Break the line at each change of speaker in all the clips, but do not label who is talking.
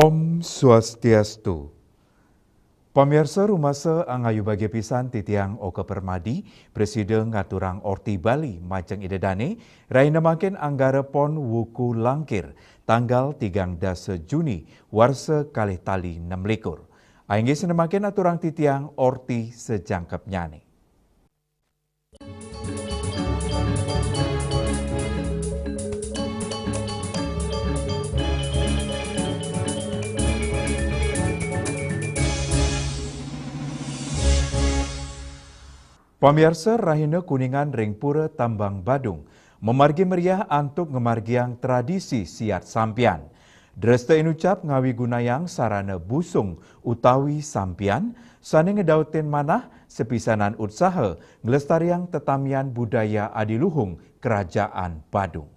Om Swastiastu. Pemirsa rumasa angayu bagi pisan titiang Oka Permadi, Presiden ngaturang Orti Bali Majeng Idedane, raina makin anggara pon wuku langkir, tanggal 13 Juni, warsa kalih tali 6 Ainggi senemakin aturang titiang Orti sejangkep nyane. Pemirsa rahina kuningan ring pura Tambang Badung memargi meriah antuk ngemargiang tradisi siat sampian. Dresta inucap ngawi gunayang sarana busung utawi sampian sane ngedautin manah sepisanan usaha ngelestariang tetamian budaya adiluhung Kerajaan Badung.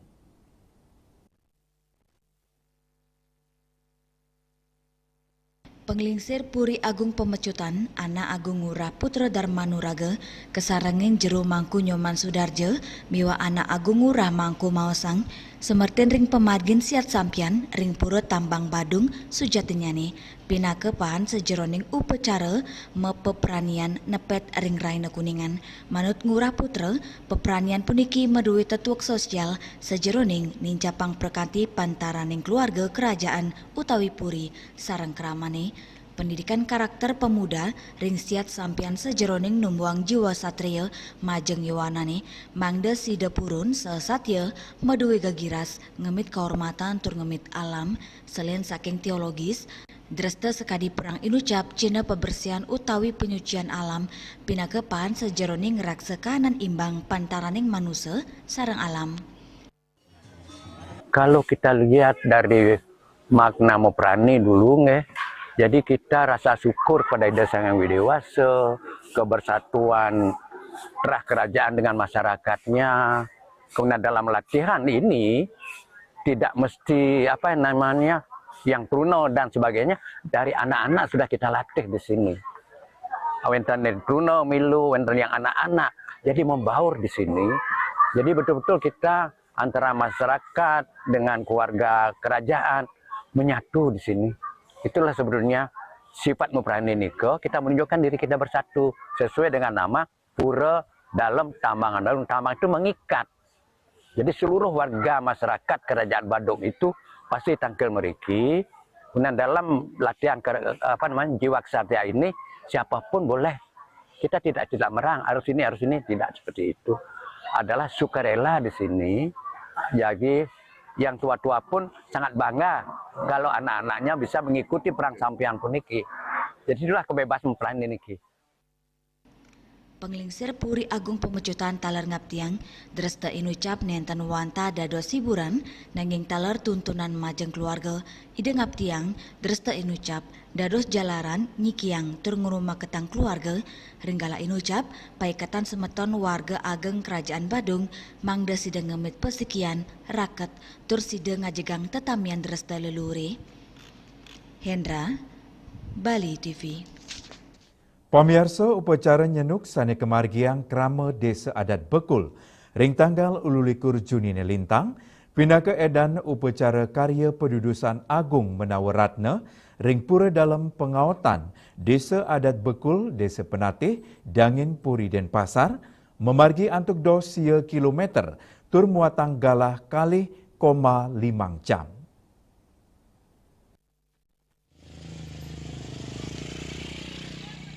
Penglingsir Puri Agung Pemecutan, Ana Agung Ngurah Putra Darmanuraga, kesarangin jero Mangku Nyoman Sudarjo, miwa Ana Agung Ngurah Mangku Maosang, semertin ring pemargin siat sampian, ring pura Tambang Badung, Sujatinyane, pinake pahan sejeroning upacara mepepranian nepet ring raina kuningan. Manut Ngurah Putra, pepranian puniki medui tetuak sosial sejeroning nincapang perkanti pantaraning keluarga kerajaan utawi puri sarang keramane. Pendidikan karakter pemuda ring siat sampian sejeroning numbuang jiwa satria majeng yuwanane mangda sida purun sesatya medui gagiras ngemit kehormatan tur ngemit alam selain saking teologis dresta sekadi perang inucap cina pebersihan utawi penyucian alam pinakepan sejeroning raksa kanan imbang pantaraning manusia sarang alam.
Kalau kita lihat dari makna meprani dulu jadi kita rasa syukur pada Ida Sang Yang Widewasa, kebersatuan terah kerajaan dengan masyarakatnya. Kemudian dalam latihan ini tidak mesti yang Bruno dan sebagainya, dari anak-anak sudah kita latih di sini. Wenten Bruno, Milu, wenten yang anak-anak, jadi membaur di sini. Jadi betul-betul kita antara masyarakat dengan keluarga kerajaan menyatu di sini. Itulah sebetulnya sifat meprani niko, kita menunjukkan diri kita bersatu sesuai dengan nama Pura Dalam Tambangan. Dalam tambang itu mengikat. Jadi seluruh warga masyarakat Kerajaan Badung itu pasti tangkel meriki. Kemudian dalam latihan jiwa kesatria ini siapapun boleh. Kita tidak merang harus ini tidak seperti itu. Adalah sukarela di sini. Jadi yang tua-tua pun sangat bangga kalau anak-anaknya bisa mengikuti perang sampian puniki. Jadi itulah kebebasan meprani niki.
Penglingsir Puri Agung Pemecutan talar ngaptiang, dresta inucap nenten wanta dados hiburan, nanging talar tuntunan majeng keluarga, ide ngaptiang, dresta inucap, dados jalaran, nyikiang, tur nguruma ketang keluarga, ringgala inucap, paikatan semeton warga ageng Kerajaan Badung, mangda sida ngemit pesikian, raket, tur sida ngajegang tetamian dresta lelure. Hendra, Bali TV.
Pemirsa upacara nyenuk sane kemargiang krama desa adat Bekul ring tanggal 21 Juni nelintang pindah ke edan upacara karya pedudusan agung Menawaratna ring pura dalam pengawatan desa adat Bekul desa Penatih Dangin Puri Denpasar memargi antuk 2 kilometer tur muatang galah kalih 5 jam.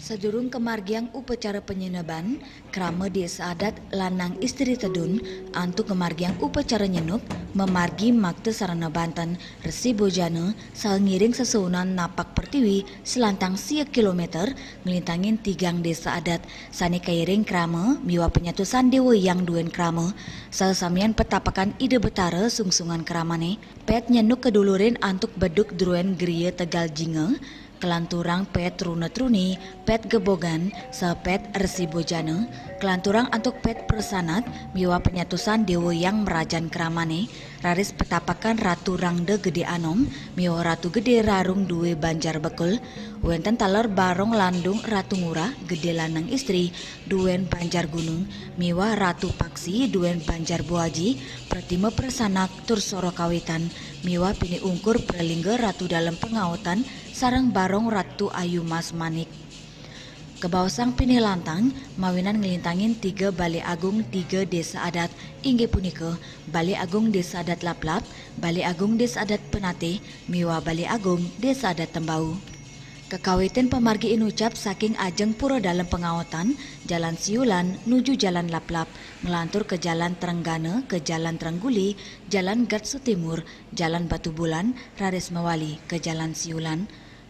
Sedurung kemargiang upacara penyeneban, krama desa adat lanang istri tedun, antuk kemargiang upacara nyenuk, memargi makte sarana Banten, Resi Bojana, ngiring sesuunan napak pertiwi, selantang 1 kilometer, ngelintangin 3 desa adat, sani kairing krama, miwa penyatusan dewa yang duen krama, samian petapakan ide betara sungsungan kramane, pet nyenuk kedulurin antuk beduk druen geria Tegal Jinge, kelanturang pet Runetruni, pet Gebogan, sepet Resi Bojana, kelanturang antuk pet Persanat, miwa penyatusan Dewa yang Merajan Kramane, raris petapakan Ratu Rangde Gede Anom, miwa Ratu Gede Rarung Duwe Banjar Bekul, wenten taler Barong Landung Ratu Ngurah Gede Lanang Istri, Duen Banjar Gunung, miwa Ratu Paksi Duen Banjar Buaji, Pratima Persanak tur Soro Kawitan, miwa Pini Ungkur Prelingga Ratu dalam Pengawatan, sarang Barong Ratu Ayu Mas Manik. Kebausang Pini Lantang, mawinan ngelintangin 3 Balai Agung 3 desa adat, inggih punika Balai Agung Desa Adat Laplap, Balai Agung Desa Adat Penate, miwa Balai Agung Desa Adat Tembau. Kekawitan pemargi inucap saking ajeng pura dalam pengawatan, Jalan Siulan nuju Jalan Laplap, ngelantur ke Jalan Trenggane, ke Jalan Trengguli, Jalan Gatsu Timur, Jalan Batu Bulan, raris mewali ke Jalan Siulan.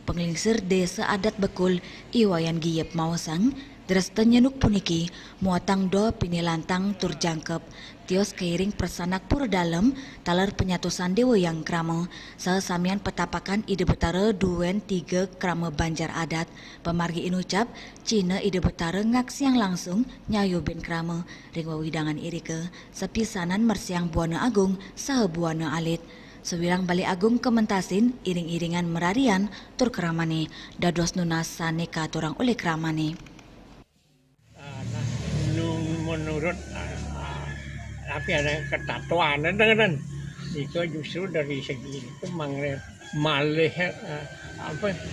Penglingsir desa adat Bekul, iwayan giyep mawasang, dres tenyenuk puniki, muatang do Pini Lantang tur jangkep, tios keiring persanak pura dalam, taler penyatusan Dewa yang krama, sesamian petapakan ide betara duen 3 krama Banjar adat, pemargi inucap, Cina ide betara ngak siang langsung, nyayo ben krama, ring wawidangan irike, sepisanan mersiang Buana Agung, saha Buana Alit. Sewirang Balai Agung Kementasin, iring-iringan merarian, tur keramane, dados nunas saneka turang oleh keramane.
Menurut tapi ada ketatuan dan itu justru dari segi itu malih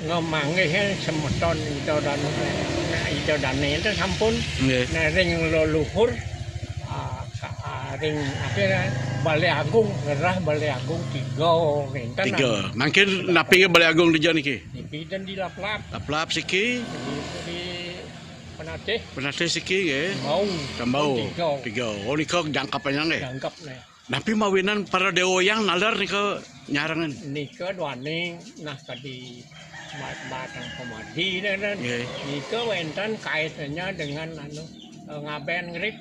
ngemanggih semeton itu dan itu sampun ring leluhur ring Balai Agung ngerah Balai Agung 3
mungkin napi ke Balai Agung di jauh niki
dan di Laplap
siki
di
Penate siki ya Tembau 3 oh niko jangkap panjang ya
jangkap nih
napi mawinan para dewa yang nalar niko nyarangan
niko duaning nah tadi batang pemargi dan niko wenten kaitannya dengan ngaben ngerik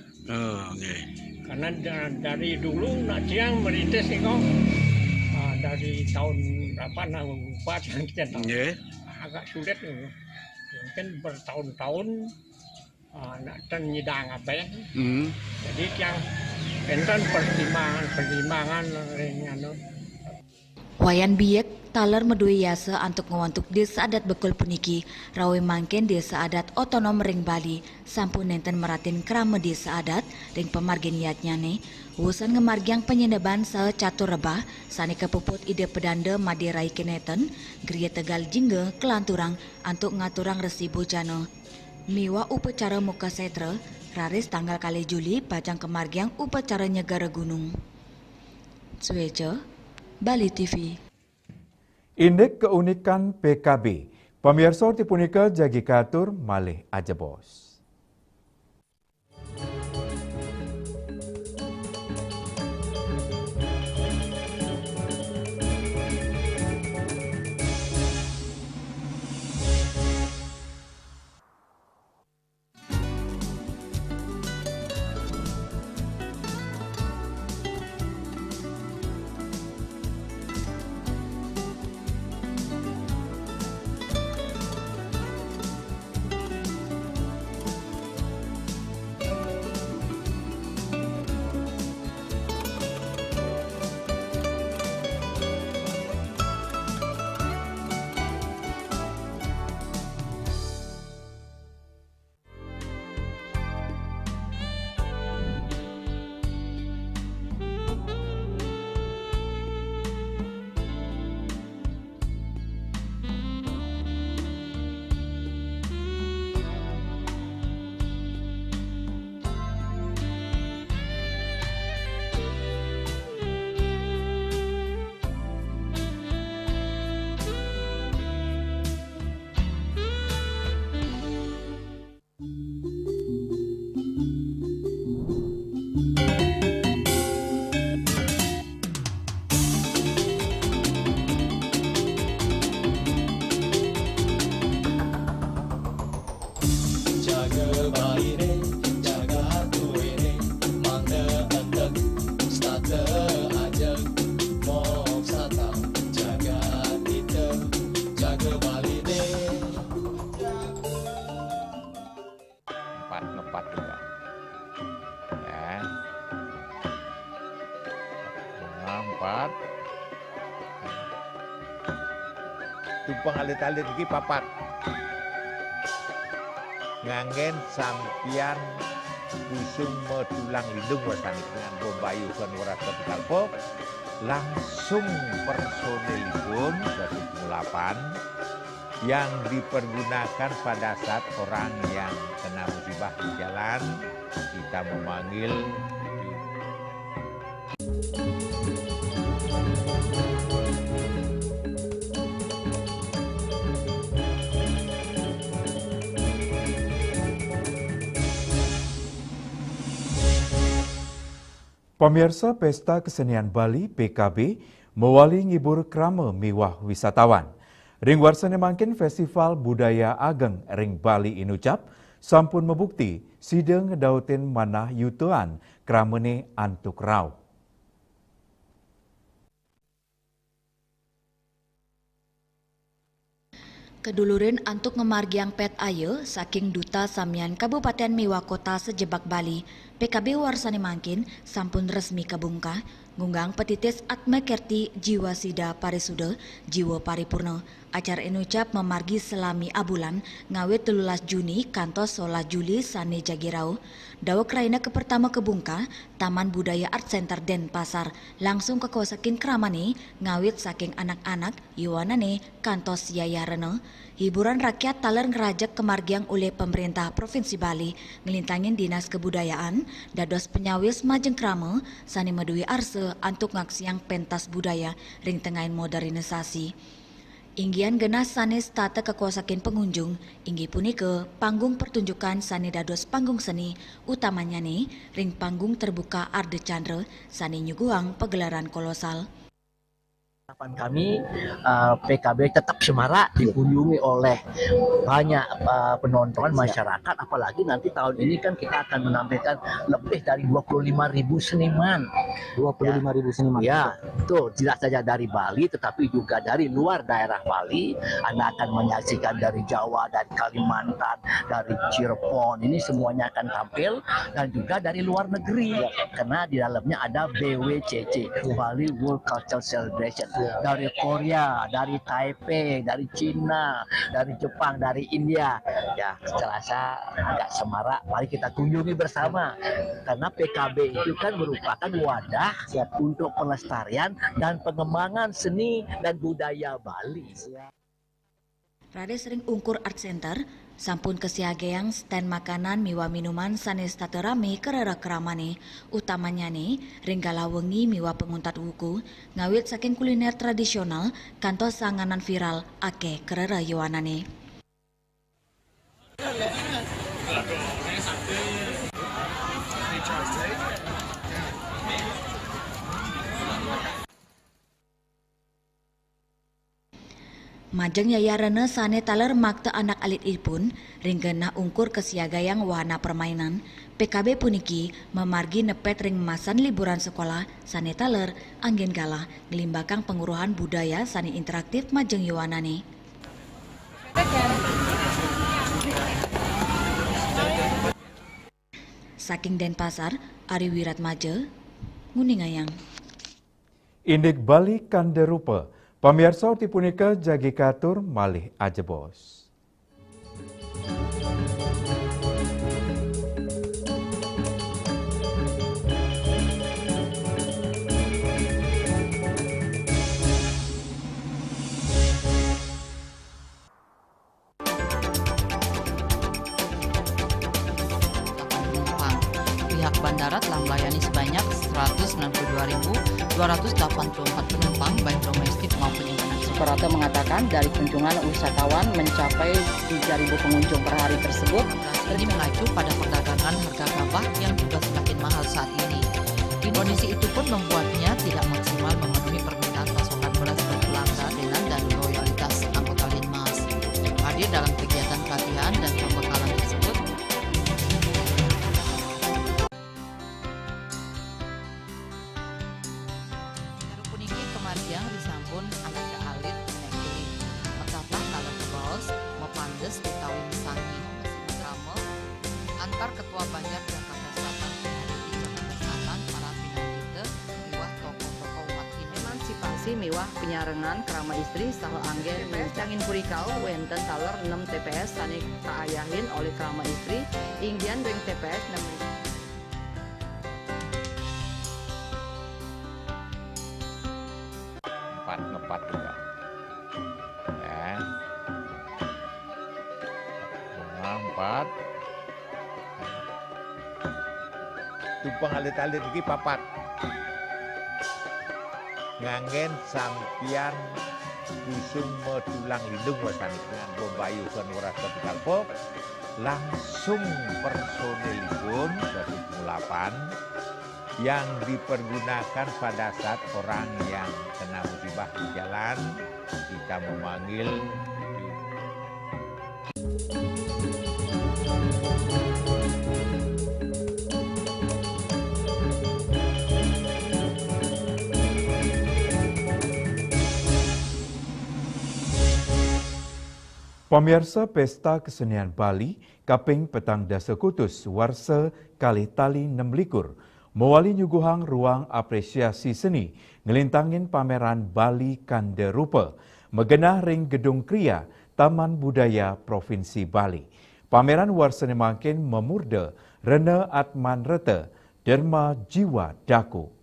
karena dari dulu Naciang merintis niko dari tahun berapa lupa kita tahu agak sulit mungkin bertahun-tahun dan nyidang ngaben jadi yang enten pertimbangan
Wayan biek taler medui yasa antuk ngewantuk desa adat Bekul puniki rawe mangken desa adat otonom ring Bali sampun nenten meratin krama desa adat ring pemargin niatnya nih wusan ngemargiang penyendeban secatur rebah sani kepuput ide pedanda Madirai Keneten Gria Tegal Jingge kelanturang antuk ngaturang Resi Bojana miwa upacara muka setra raris tanggal kali Juli pajang kemargiang upacara Nyegara Gunung Sueca Bali TV.
Indek keunikan PKB, pemirsa tipunika jagi katur malih aja bos.
tumpang alit-alit iki papat. Ngangen sampian kusung medulang lindung wasani dengan Bombayu kan waras kalpo langsung personelipun 8 yang dipergunakan pada saat orang yang kena musibah di jalan kita memanggil.
Pemirsa Pesta Kesenian Bali PKB mewali ngibur krama miwah wisatawan. Ring warsane mangkin Festival Budaya Ageng Ring Bali Inucap sampun membukti sidang ngedautin manah yutuan kramene antuk rau.
Kedulurin antuk ngemargiang pet aye saking Duta Samian Kabupaten Miwa Kota Sejebak Bali, PKB warsane mangkin sampun resmi kabungkah ngunggang petitis Atma Kerti Jiwa Sida Parisuda Jiwa Paripurna. Acara inucap memargi selami abulan ngawit 13 Juni kantos 11 Juli sane jagirau. Dawa kraina ke pertama kebungka Taman Budaya Art Center Denpasar langsung ke kosakin kramane ngawit saking anak-anak yuwanane kantos yayarene. Hiburan rakyat taler ngerajak kemargiang oleh pemerintah Provinsi Bali ngelintangin Dinas Kebudayaan dados penyawis majeng krama sani medui arse antuk ngaksiang pentas budaya ring tengahin modernisasi. Inggian genas sanes tata kekuasakin pengunjung, inggi punika panggung pertunjukan sani dados panggung seni, utamanya nih ring panggung terbuka Arde Chandra sani nyuguang pegelaran kolosal.
Harapan kami PKB tetap semarak dikunjungi oleh banyak penonton masyarakat, apalagi nanti tahun ini kan kita akan menampilkan lebih dari 25.000 seniman.
25.000 seniman.
Ya, itu tidak saja dari Bali tetapi juga dari luar daerah Bali. Anda akan menyaksikan dari Jawa, dari Kalimantan, dari Cirebon. Ini semuanya akan tampil dan juga dari luar negeri karena di dalamnya ada BWCC, Bali World Cultural Celebration. Dari Korea, dari Taipei, dari Cina, dari Jepang, dari India. Ya, serasa agak semarak. Mari kita kunjungi bersama. Karena PKB itu kan merupakan wadah untuk pelestarian dan pengembangan seni dan budaya Bali.
Rade sering ungkur Art Center, sampun kesiageang stand makanan miwa minuman sanes taterame kerera keramane, utamanya nih ringgala wengi miwa penguntat wuku, ngawit saking kuliner tradisional, kantos sanganan viral ake kerera yuanane. Majeng yayarana sane taler makta anak alit ipun ringgena ungkur kesiagayang wahana permainan. PKB puniki memargi nepet ring masan liburan sekolah sane taler angin gala ngelimbakang penguruhan budaya sane interaktif majeng yuwanane. Saking Denpasar, Ari Wiratmaja, Nguningayang.
Indik Bali kanderupa. Pamirsa tipunika jagi katur malih ajebos.
Pihak bandara telah melayani sebanyak 192.284 penumpang baik domestik maupun internasional.
Operator mengatakan dari kunjungan wisatawan mencapai 3.000 pengunjung per hari tersebut.
Ini mengacu pada perdagangan harga gabah yang juga semakin mahal saat ini. Kondisi itu pun membuatnya tidak maksimal memenuhi permintaan pasokan beras ke pelanggan dan loyalitas anggota Linmas yang hadir dalam kegiatan pelatihan dan pembekalan tersebut. Kemargiang disampun anak ke alit nekili petapah kalau kebos mepandes di tawin sangi mesin drama antar ketua banyak Jakarta Selatan hari di Jakarta Selatan para finalite liwah tokoh-tokoh umat ini.
Emansipasi Bali miwah penyarengan kerama istri saha anggen mencangin purikau wenten taler 6 TPS sani kaayahin oleh kerama istri inggian ring TPS
4 ngepat juga. Ya. 4. Tumpang alit-alit lagi papat. Ngangen sampian busung metulang lindung wasani dengan bombayu son warasa dikalpok langsung personilipun 108 yang dipergunakan pada saat orang yang kena musibah di jalan kita memanggil
Pemirsa Pesta Kesenian Bali, Kaping Petang Dasa Kutus, Warsa Kali Tali 6 mewali nyuguhang ruang apresiasi seni, ngelintangin pameran Bali Kanda Rupa, megenah ring Gedung Kriya, Taman Budaya Provinsi Bali. Pameran Warsa Nemangkin memurda Rena Atman Reta, Derma Jiwa Daku.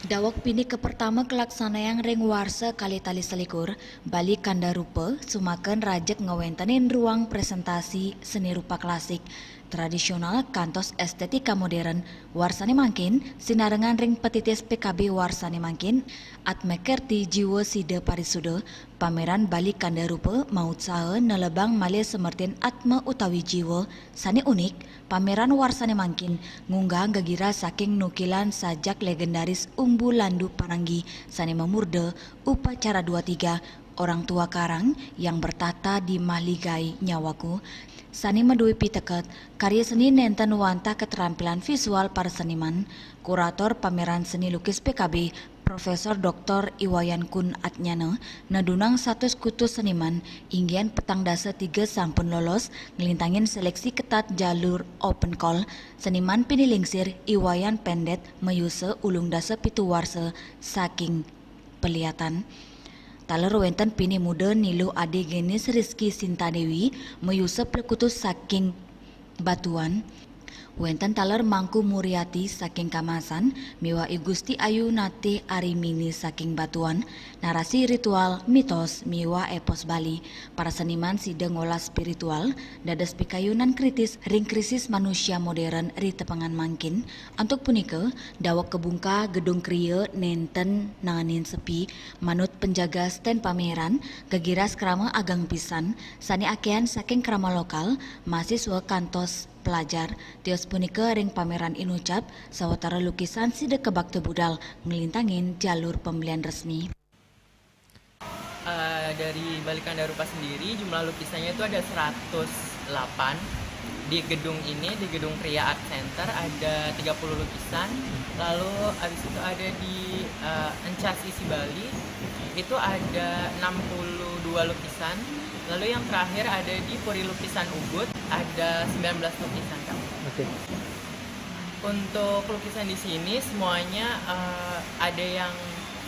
Dawak pini ke pertama kelaksanaan ring warsa kali tali selikur, Bali Kanda Rupa, sumakan rajek ngewentanin ruang presentasi seni rupa klasik, tradisional kantos estetika modern, warsane mangkin, sinarengan ring petitis PKB warsane mangkin, atmekerti jiwa sida parisuda, pameran Bali Kanda Rupa maut saha nelebang male semertin atma utawi jiwa, sani unik, pameran warsane mangkin, ngunggah gagira saking nukilan sajak legendaris Umbu Landu Pananggi, sani memurda, upacara 23, orang tua karang yang bertata di Mahligai Nyawaku, sani medui piteket, karya seni nenten wanta keterampilan visual para seniman, kurator pameran seni lukis PKB, Profesor Dr. Iwayan Kun Atnyana, nadunang 100 kutus seniman, inggian petang dasa 3 sampun lolos, ngelintangin seleksi ketat jalur open call, seniman pinilingsir Iwayan Pendet, meyuse ulung dasa pitu warsa, saking pelihatan. Taler wenten pini muda nilu ade genis Rizky Sintadewi meyusep lekutus saking Batuan. Wenten taler Mangku Muriati saking Kamasan, miwa Igusti Ayu Nate Arimini saking Batuan, narasi ritual mitos miwa epos Bali, para seniman sidang ngolah spiritual, dadas pikayunan kritis ring krisis manusia modern ri tepangan mangkin, untuk punika dawak kebungka Gedung Kriya nenten nanganin sepi, manut penjaga stand pameran, gegiras krama agang pisan, sani akean saking krama lokal, mahasiswa kantos pelajar, tios punika ring pameran inucap, sawatara lukisan sida kebak tebudal, ngelintangin jalur pembelian resmi.
Dari Bali Kanda Rupa sendiri, jumlah lukisannya itu ada 108. Di gedung ini, di Gedung Kriya Art Center, ada 30 lukisan. Lalu habis itu ada di Encas Isi Bali, itu ada 62 lukisan. Lalu yang terakhir ada di Puri Lukisan Ubud, ada 19 lukisan, Kak. Oke. Untuk lukisan di sini semuanya ada yang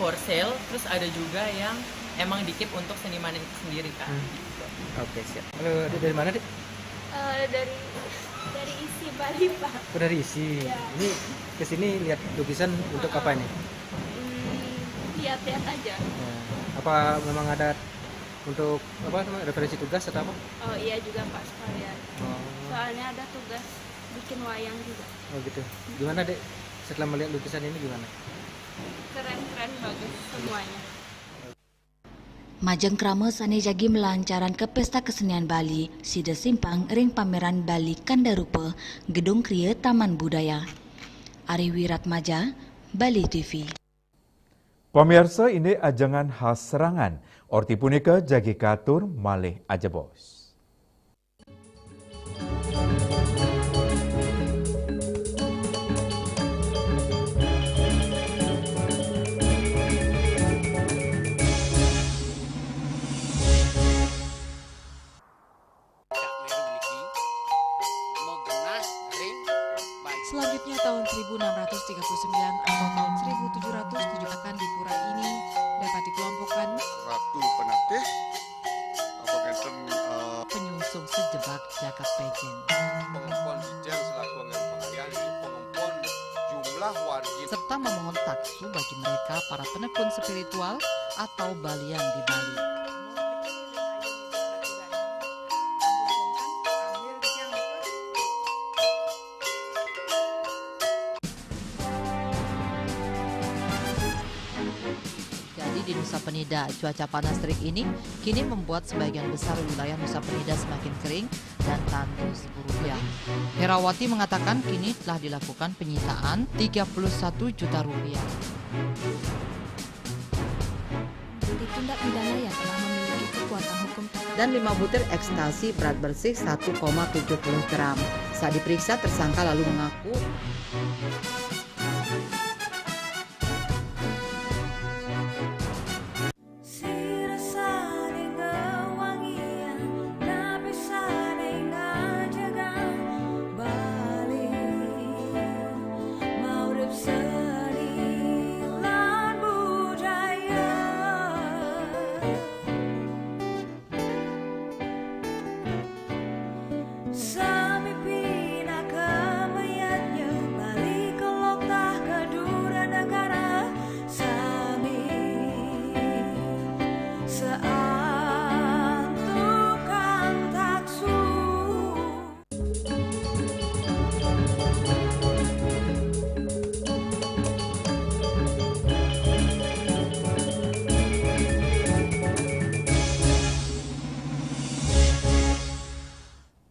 for sale, terus ada juga yang emang dikip untuk seniman itu sendiri, Kak.
Oke, siap. Lalu dari mana, Dik?
Dari Isi Bali, Pak.
Dari Isi. Ya. Ini kesini lihat lukisan untuk apa ini?
Lihat-lihat aja.
Ya. Apa memang ada untuk apa referensi tugas atau apa?
Oh iya juga Pak, sekalian. Soalnya ada tugas bikin wayang juga.
Oh gitu. Gimana, Dek? Setelah melihat lukisan ini gimana?
Keren-keren, bagus semuanya.
Majeng krama sani jagi melancaran ke Pesta Kesenian Bali, sida simpang ring pameran Bali Kanda Rupa, Gedung Kriya Taman Budaya. Ari Wiratmaja, Bali TV.
Pemirsa, ini ajangan khas serangan. Orti punika jagi katur malih aja bos.
Selanjutnya tahun 1639 atau tahun 1707 akan di pura ini dapat dikelompokkan
Ratu Penatih apa kenten
penyungsung sejebak jagat pejen.
Pengempon Dijen selaku angin pengalian pengempon jumlah wargi
serta memohon taksu bagi mereka para penekun spiritual atau balian di Bali. Di Nusa Penida, cuaca panas terik ini kini membuat sebagian besar wilayah Nusa Penida semakin kering dan tandus rupiah. Herawati mengatakan kini telah dilakukan penyitaan 31 juta rupiah.
Tindak pidana yang telah memiliki kekuatan hukum
dan 5 butir ekstasi berat bersih 1,70 gram. Saat diperiksa, tersangka lalu mengaku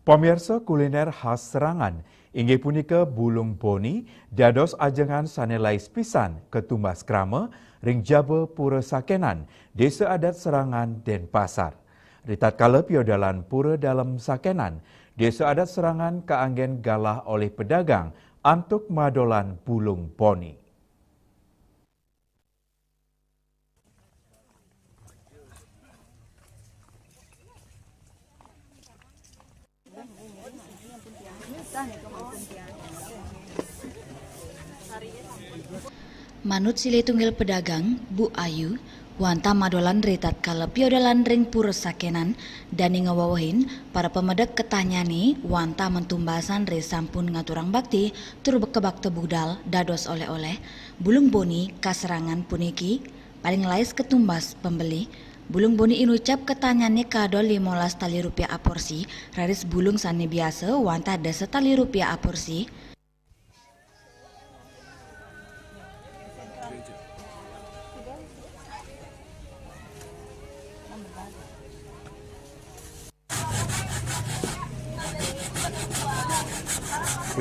Pemirsa kuliner khas Serangan, inggih punika bulung boni, dados ajengan sanelai pisan ketumbas krama, ring jaba pura sakenan, desa adat Serangan Denpasar. Ritat kala piodalan pura dalam sakenan, desa adat Serangan kaanggen galah oleh pedagang antuk madolan bulung boni.
Manut sile tunggal pedagang, Bu Ayu, wanta madolan ritat kala piodalan ring pura sakenan dan ngawawahin para pemedak ketanyani wanta mentumbasan re sampun ngaturang bakti tur kebakte budal dados oleh-oleh bulung boni kaserangan puniki paling lais ketumbas pembeli. Bulung boni inucap ketanyani kadol 15 tali rupiah aporsi, raris bulung sani biasa wanta ada setali rupiah aporsi.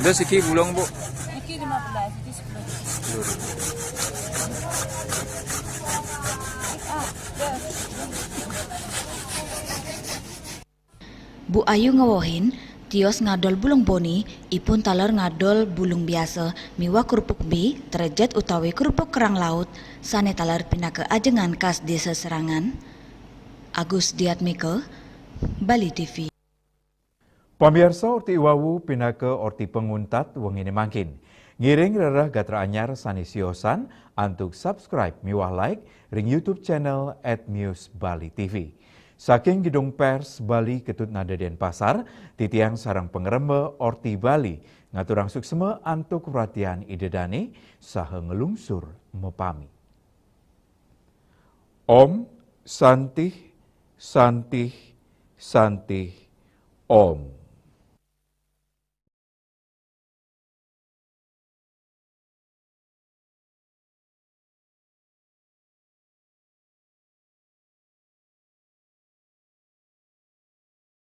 Udah siki bulung, Bu?
Siki 15, siki 10.
Bu Ayu ngawohin, tios ngadol bulung boni, ipun taler ngadol bulung biasa, miwa kerupuk bi, terjet utawi kerupuk kerang laut, sane taler pindah ke ajengan khas desa Serangan. Agus Diatmike, Bali TV.
Pemirsa orti iwawu pindah ke orti penguntat wengine mangkin. Ngiring rerah gatra anyar sanisiosan antuk subscribe miwah like ring YouTube channel @newsbali.tv. Saking Gedung Pers Bali Ketut Nada Denpasar, titiang sarang pengerembe orti Bali ngaturang sukseme antuk perhatian idedane saha ngelungsur mepami. Om Santih Santih Santih Om.